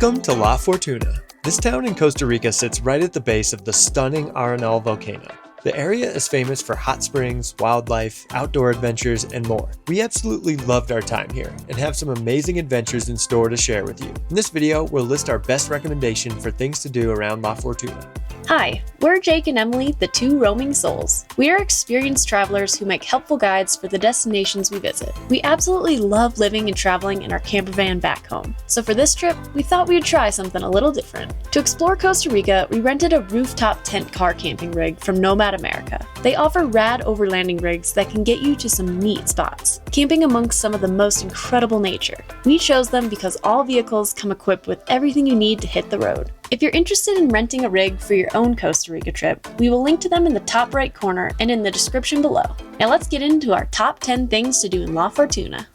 Welcome to La Fortuna. This town in Costa Rica sits right at the base of the stunning Arenal Volcano. The area is famous for hot springs, wildlife, outdoor adventures, and more. We absolutely loved our time here and have some amazing adventures in store to share with you. In this video, we'll list our best recommendation for things to do around La Fortuna. Hi, we're Jake and Emily, the two roaming souls. We are experienced travelers who make helpful guides for the destinations we visit. We absolutely love living and traveling in our camper van back home. So for this trip, we thought we'd try something a little different. To explore Costa Rica, we rented a rooftop tent car camping rig from Nomad America. They offer rad overlanding rigs that can get you to some neat spots, camping amongst some of the most incredible nature. We chose them because all vehicles come equipped with everything you need to hit the road. If you're interested in renting a rig for your own Costa Rica trip, we will link to them in the top right corner and in the description below. Now let's get into our top 10 things to do in La Fortuna.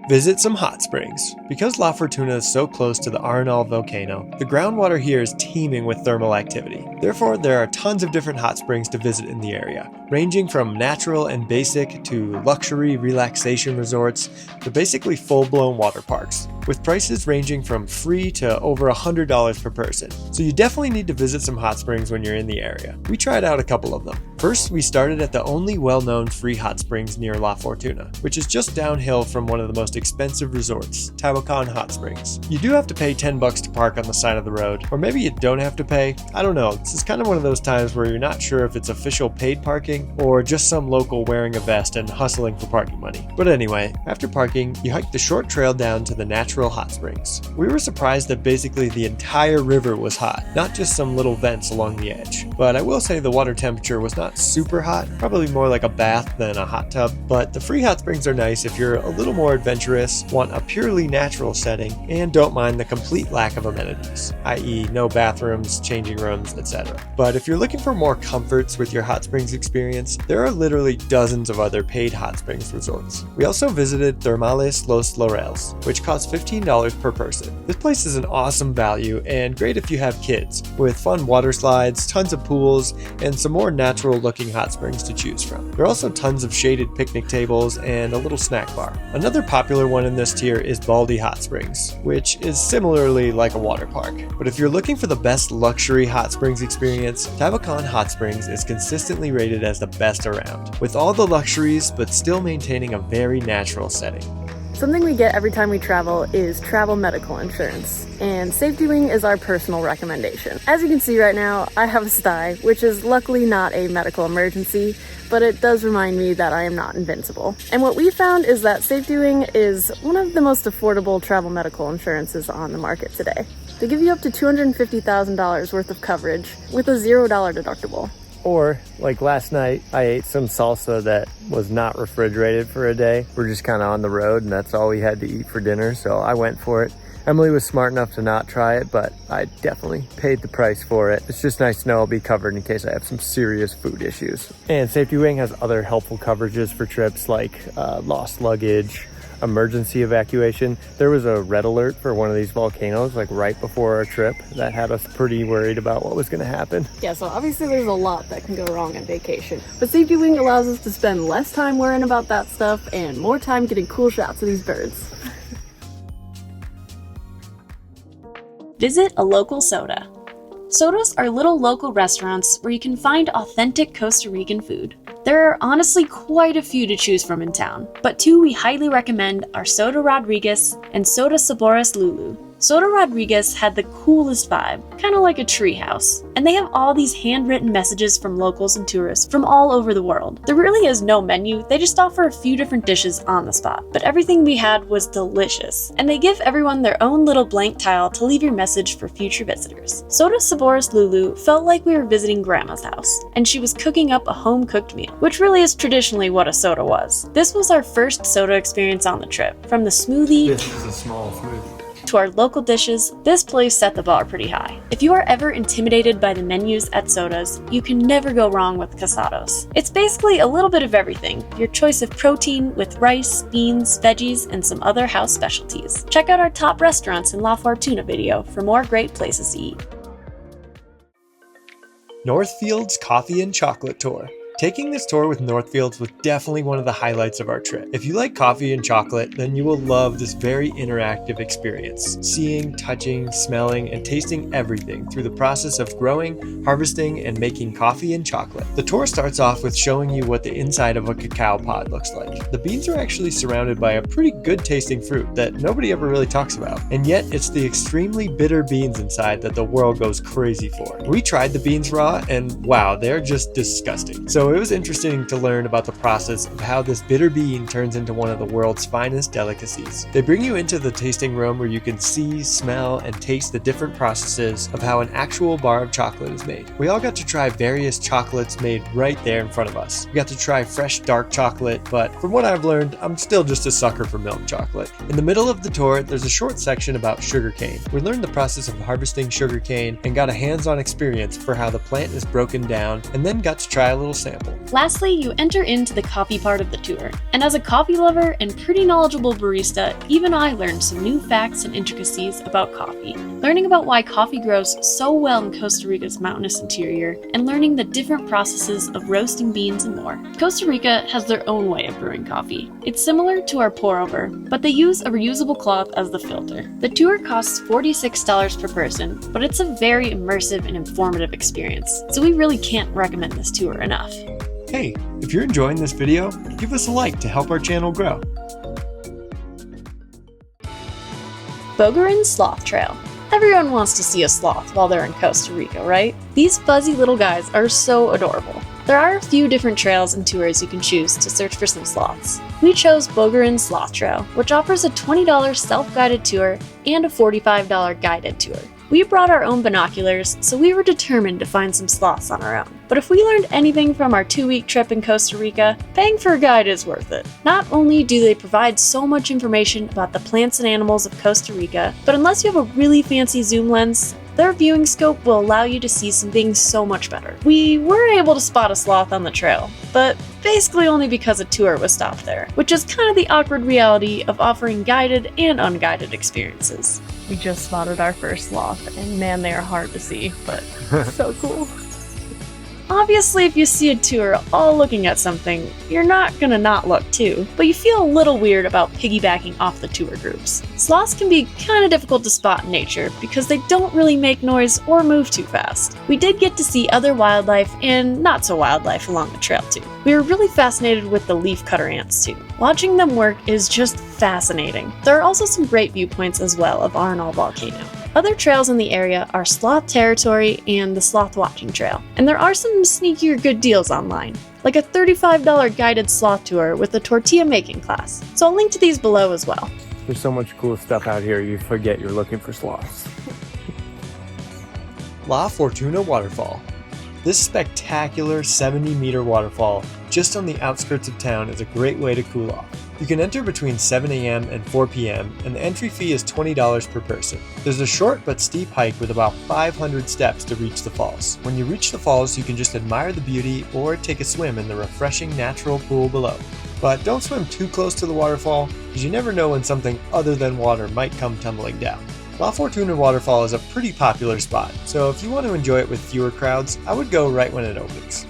Visit some hot springs. Because La Fortuna is so close to the Arenal Volcano, the groundwater here is teeming with thermal activity. Therefore, there are tons of different hot springs to visit in the area, ranging from natural and basic to luxury relaxation resorts to basically full-blown water parks, with prices ranging from free to over $100 per person. So you definitely need to visit some hot springs when you're in the area. We tried out a couple of them. First, we started at the only well-known free hot springs near La Fortuna, which is just downhill from one of the most expensive resorts, Bogarin Hot Springs. You do have to pay $10 to park on the side of the road, or maybe you don't have to pay. I don't know, this is kind of one of those times where you're not sure if it's official paid parking or just some local wearing a vest and hustling for parking money. But anyway, after parking, you hike the short trail down to the natural hot springs. We were surprised that basically the entire river was hot, not just some little vents along the edge. But I will say the water temperature was not super hot, probably more like a bath than a hot tub. But the free hot springs are nice if you're a little more adventurous, want a purely natural setting, and don't mind the complete lack of amenities, i.e. no bathrooms, changing rooms, etc. But if you're looking for more comforts with your hot springs experience, there are literally dozens of other paid hot springs resorts. We also visited Thermales Los Laureles, which costs $15 per person. This place is an awesome value and great if you have kids, with fun water slides, tons of pools, and some more natural looking hot springs to choose from. There are also tons of shaded picnic tables and a little snack bar. Another popular one in this tier is Baldy Hot Springs, which is similarly like a water park. But if you're looking for the best luxury hot springs experience, Bogarin Hot Springs is consistently rated as the best around, with all the luxuries but still maintaining a very natural setting. Something we get every time we travel is travel medical insurance, and Safety Wing is our personal recommendation. As you can see right now, I have a sty, which is luckily not a medical emergency, but it does remind me that I am not invincible. And what we found is that Safety Wing is one of the most affordable travel medical insurances on the market today. They give you up to $250,000 worth of coverage with a $0 deductible. Or, like last night, I ate some salsa that was not refrigerated for a day. We're just kind of on the road and that's all we had to eat for dinner, so I went for it. Emily was smart enough to not try it, but I definitely paid the price for it. It's just nice to know I'll be covered in case I have some serious food issues. And Safety Wing has other helpful coverages for trips like lost luggage, emergency evacuation. There was a red alert for one of these volcanoes like right before our trip that had us pretty worried about what was going to happen. Yeah, so obviously there's a lot that can go wrong on vacation, but Safety Wing allows us to spend less time worrying about that stuff and more time getting cool shots of these birds. Visit a local soda. Sodas are little local restaurants where you can find authentic Costa Rican food. There are honestly quite a few to choose from in town, but two we highly recommend are Soda Rodriguez and Soda Sabores Lulu. Soda Rodriguez had the coolest vibe, kind of like a treehouse, and they have all these handwritten messages from locals and tourists from all over the world. There really is no menu, they just offer a few different dishes on the spot, but everything we had was delicious, and they give everyone their own little blank tile to leave your message for future visitors. Soda Sabores Lulu felt like we were visiting Grandma's house, and she was cooking up a home-cooked meal, which really is traditionally what a soda was. This was our first soda experience on the trip. From the smoothie, This is a small smoothie, to our local dishes, this place set the bar pretty high. If you are ever intimidated by the menus at sodas, you can never go wrong with casados. It's basically a little bit of everything, your choice of protein with rice, beans, veggies, and some other house specialties. Check out our top restaurants in La Fortuna video for more great places to eat. Northfield's Coffee and Chocolate Tour. Taking this tour with Northfields was definitely one of the highlights of our trip. If you like coffee and chocolate, then you will love this very interactive experience. Seeing, touching, smelling, and tasting everything through the process of growing, harvesting, and making coffee and chocolate. The tour starts off with showing you what the inside of a cacao pod looks like. The beans are actually surrounded by a pretty good tasting fruit that nobody ever really talks about. And yet, it's the extremely bitter beans inside that the world goes crazy for. We tried the beans raw, and wow, they're just disgusting. So it was interesting to learn about the process of how this bitter bean turns into one of the world's finest delicacies. They bring you into the tasting room where you can see, smell, and taste the different processes of how an actual bar of chocolate is made. We all got to try various chocolates made right there in front of us. We got to try fresh dark chocolate, but from what I've learned, I'm still just a sucker for milk chocolate. In the middle of the tour, there's a short section about sugarcane. We learned the process of harvesting sugarcane and got a hands-on experience for how the plant is broken down, and then got to try a little sample. Lastly, you enter into the coffee part of the tour. And as a coffee lover and pretty knowledgeable barista, even I learned some new facts and intricacies about coffee. Learning about why coffee grows so well in Costa Rica's mountainous interior, and learning the different processes of roasting beans and more. Costa Rica has their own way of brewing coffee. It's similar to our pour-over, but they use a reusable cloth as the filter. The tour costs $46 per person, but it's a very immersive and informative experience, so we really can't recommend this tour enough. Hey, if you're enjoying this video, give us a like to help our channel grow. Bogarin Sloth Trail. Everyone wants to see a sloth while they're in Costa Rica, right? These fuzzy little guys are so adorable. There are a few different trails and tours you can choose to search for some sloths. We chose Bogarin Sloth Trail, which offers a $20 self-guided tour and a $45 guided tour. We brought our own binoculars, so we were determined to find some sloths on our own. But if we learned anything from our 2-week trip in Costa Rica, paying for a guide is worth it. Not only do they provide so much information about the plants and animals of Costa Rica, but unless you have a really fancy zoom lens, their viewing scope will allow you to see some things so much better. We were able to spot a sloth on the trail, but basically only because a tour was stopped there, which is kind of the awkward reality of offering guided and unguided experiences. We just spotted our first sloth, and man, they are hard to see, but so cool. Obviously, if you see a tour all looking at something, you're not gonna not look too, but you feel a little weird about piggybacking off the tour groups. Sloths can be kinda difficult to spot in nature because they don't really make noise or move too fast. We did get to see other wildlife and not so wildlife along the trail too. We were really fascinated with the leafcutter ants too. Watching them work is just fascinating. There are also some great viewpoints as well of Arenal Volcano. Other trails in the area are Sloth Territory and the Sloth Watching Trail, and there are some sneakier good deals online, like a $35 guided sloth tour with a tortilla making class, so I'll link to these below as well. There's so much cool stuff out here, you forget you're looking for sloths. La Fortuna Waterfall. This spectacular 70-meter waterfall just on the outskirts of town is a great way to cool off. You can enter between 7 a.m. and 4 p.m. and the entry fee is $20 per person. There's a short but steep hike with about 500 steps to reach the falls. When you reach the falls, you can just admire the beauty or take a swim in the refreshing natural pool below. But don't swim too close to the waterfall, because you never know when something other than water might come tumbling down. La Fortuna Waterfall is a pretty popular spot, so if you want to enjoy it with fewer crowds, I would go right when it opens.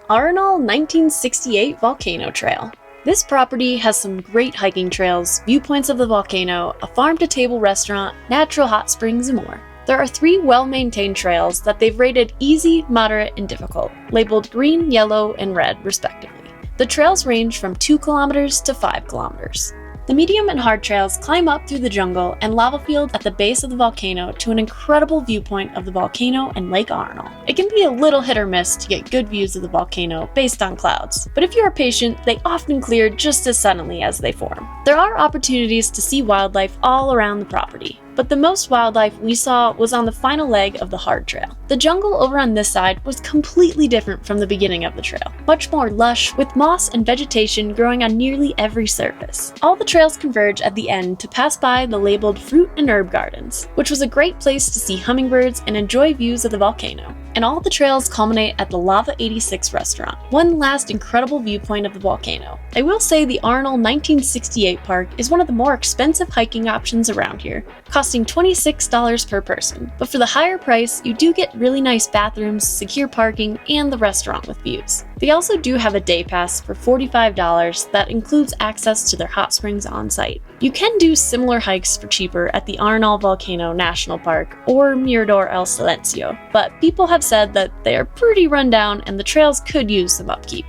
Arenal 1968 Volcano Trail. This property has some great hiking trails, viewpoints of the volcano, a farm-to-table restaurant, natural hot springs, and more. There are 3 well-maintained trails that they've rated easy, moderate, and difficult, labeled green, yellow, and red, respectively. The trails range from 2 kilometers to 5 kilometers. The medium and hard trails climb up through the jungle and lava field at the base of the volcano to an incredible viewpoint of the volcano and Lake Arenal. It can be a little hit or miss to get good views of the volcano based on clouds, but if you are patient, they often clear just as suddenly as they form. There are opportunities to see wildlife all around the property, but the most wildlife we saw was on the final leg of the hard trail. The jungle over on this side was completely different from the beginning of the trail, much more lush with moss and vegetation growing on nearly every surface. All the trails converge at the end to pass by the labeled fruit and herb gardens, which was a great place to see hummingbirds and enjoy views of the volcano. and all the trails culminate at the Lava 86 restaurant, one last incredible viewpoint of the volcano. I will say the Arenal 1968 park is one of the more expensive hiking options around here, costing $26 per person, but for the higher price, you do get really nice bathrooms, secure parking, and the restaurant with views. They also do have a day pass for $45 that includes access to their hot springs on site. You can do similar hikes for cheaper at the Arenal Volcano National Park or Mirador El Silencio, but people have said that they are pretty run down and the trails could use some upkeep.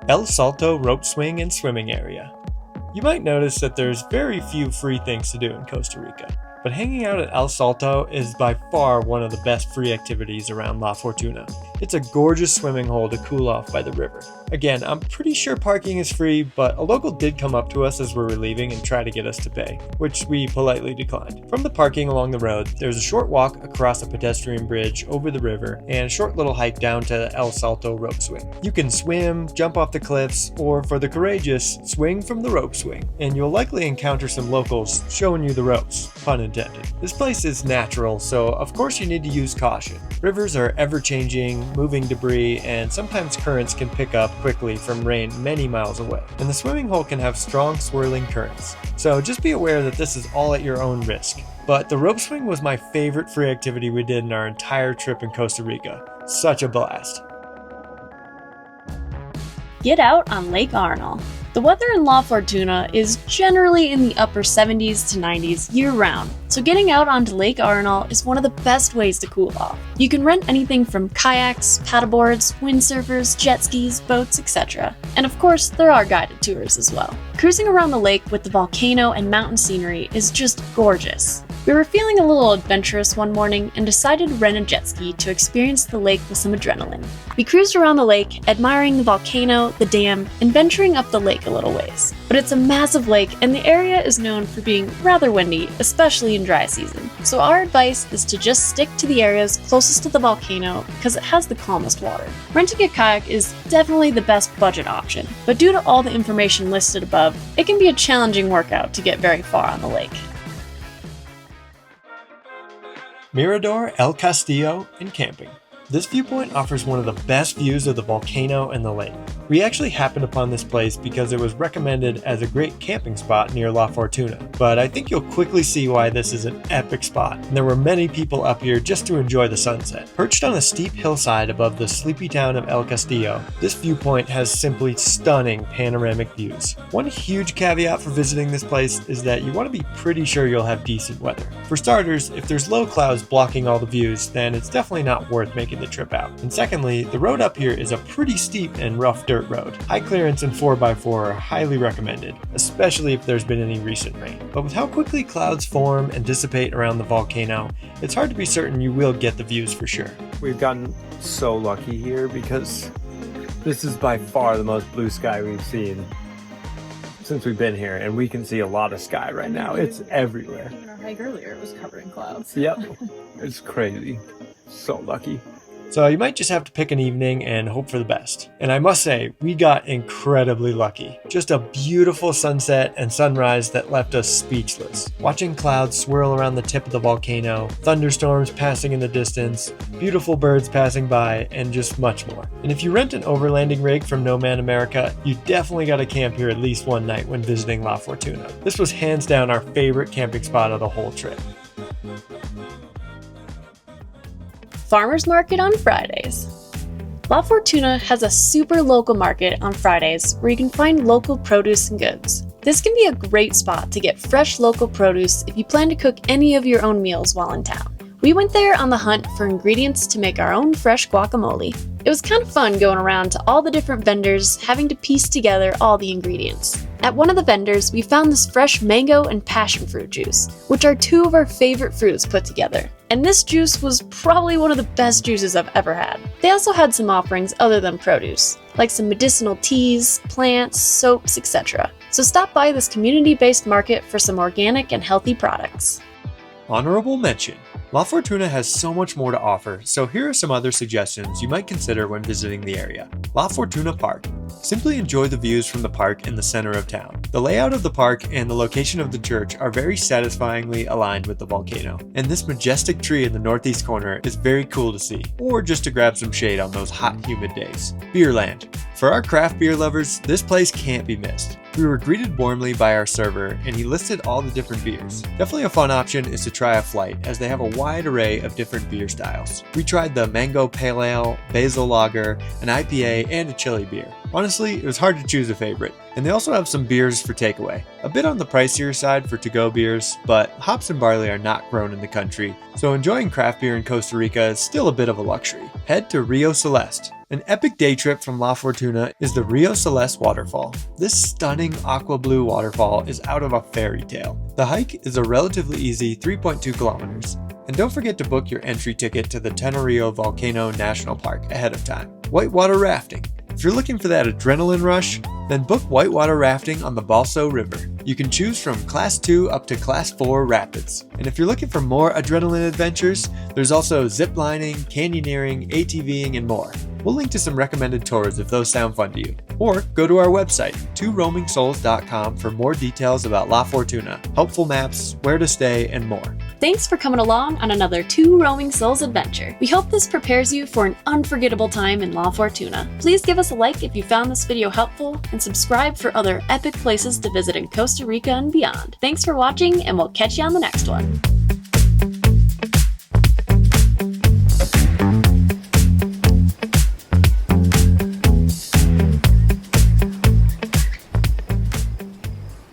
El Salto rope swing and swimming area. You might notice that there's very few free things to do in Costa Rica, but hanging out at El Salto is by far one of the best free activities around La Fortuna. It's a gorgeous swimming hole to cool off by the river. Again, I'm pretty sure parking is free, but a local did come up to us as we were leaving and try to get us to pay, which we politely declined. From the parking along the road, there's a short walk across a pedestrian bridge over the river and a short little hike down to El Salto rope swing. You can swim, jump off the cliffs, or for the courageous, swing from the rope swing, and you'll likely encounter some locals showing you the ropes, pun intended. This place is natural, so of course you need to use caution. Rivers are ever-changing, moving debris, and sometimes currents can pick up quickly from rain many miles away. And the swimming hole can have strong swirling currents. So just be aware that this is all at your own risk. But the rope swing was my favorite free activity we did in our entire trip in Costa Rica. Such a blast. Get out on Lake Arenal. The weather in La Fortuna is generally in the upper 70s to 90s year-round, so getting out onto Lake Arenal is one of the best ways to cool off. You can rent anything from kayaks, paddleboards, windsurfers, jet skis, boats, etc. And of course, there are guided tours as well. Cruising around the lake with the volcano and mountain scenery is just gorgeous. We were feeling a little adventurous one morning and decided to rent a jet ski to experience the lake with some adrenaline. We cruised around the lake, admiring the volcano, the dam, and venturing up the lake a little ways. But it's a massive lake and the area is known for being rather windy, especially in dry season. So our advice is to just stick to the areas closest to the volcano because it has the calmest water. Renting a kayak is definitely the best budget option, but due to all the information listed above, it can be a challenging workout to get very far on the lake. Mirador, El Castillo, and camping. This viewpoint offers one of the best views of the volcano and the lake. We actually happened upon this place because it was recommended as a great camping spot near La Fortuna, but I think you'll quickly see why this is an epic spot, and there were many people up here just to enjoy the sunset. Perched on a steep hillside above the sleepy town of El Castillo, this viewpoint has simply stunning panoramic views. One huge caveat for visiting this place is that you want to be pretty sure you'll have decent weather. For starters, if there's low clouds blocking all the views, then it's definitely not worth making the trip out. And secondly, the road up here is a pretty steep and rough dirt road. High clearance and 4x4 are highly recommended, especially if there's been any recent rain. But with how quickly clouds form and dissipate around the volcano, it's hard to be certain you will get the views for sure. We've gotten so lucky here because this is by far the most blue sky we've seen since we've been here, and we can see a lot of sky right now. It's everywhere. Even our hike earlier, it was covered in clouds. Yep, it's crazy. So lucky. So you might just have to pick an evening and hope for the best. And I must say, we got incredibly lucky. Just a beautiful sunset and sunrise that left us speechless. Watching clouds swirl around the tip of the volcano, thunderstorms passing in the distance, beautiful birds passing by, and just much more. And if you rent an overlanding rig from No Man America, you definitely got to camp here at least one night when visiting La Fortuna. This was hands down our favorite camping spot of the whole trip. Farmers Market on Fridays. La Fortuna has a super local market on Fridays where you can find local produce and goods. This can be a great spot to get fresh local produce if you plan to cook any of your own meals while in town. We went there on the hunt for ingredients to make our own fresh guacamole. It was kind of fun going around to all the different vendors, having to piece together all the ingredients. At one of the vendors, we found this fresh mango and passion fruit juice, which are two of our favorite fruits put together. And this juice was probably one of the best juices I've ever had. They also had some offerings other than produce, like some medicinal teas, plants, soaps, etc. So stop by this community-based market for some organic and healthy products. Honorable mention. La Fortuna has so much more to offer, so here are some other suggestions you might consider when visiting the area. La Fortuna Park. Simply enjoy the views from the park in the center of town. The layout of the park and the location of the church are very satisfyingly aligned with the volcano, and this majestic tree in the northeast corner is very cool to see, or just to grab some shade on those hot, humid days. Beerland. For our craft beer lovers, this place can't be missed. We were greeted warmly by our server, and he listed all the different beers. Definitely a fun option is to try a flight, as they have a wide array of different beer styles. We tried the Mango Pale Ale, Basil Lager, an IPA, and a chili beer. Honestly, it was hard to choose a favorite, and they also have some beers for takeaway. A bit on the pricier side for to-go beers, but hops and barley are not grown in the country, so enjoying craft beer in Costa Rica is still a bit of a luxury. Head to Rio Celeste. An epic day trip from La Fortuna is the Rio Celeste Waterfall. This stunning aqua blue waterfall is out of a fairy tale. The hike is a relatively easy 3.2 kilometers. And don't forget to book your entry ticket to the Tenerio Volcano National Park ahead of time. Whitewater rafting. If you're looking for that adrenaline rush, then book whitewater rafting on the Balso River. You can choose from Class 2 up to Class 4 rapids. And if you're looking for more adrenaline adventures, there's also zip lining, canyoneering, ATVing, and more. We'll link to some recommended tours if those sound fun to you. Or go to our website, tworoamingsouls.com, for more details about La Fortuna, helpful maps, where to stay, and more. Thanks for coming along on another Two Roaming Souls adventure. We hope this prepares you for an unforgettable time in La Fortuna. Please give us a like if you found this video helpful, and subscribe for other epic places to visit in Costa Rica and beyond. Thanks for watching, and we'll catch you on the next one.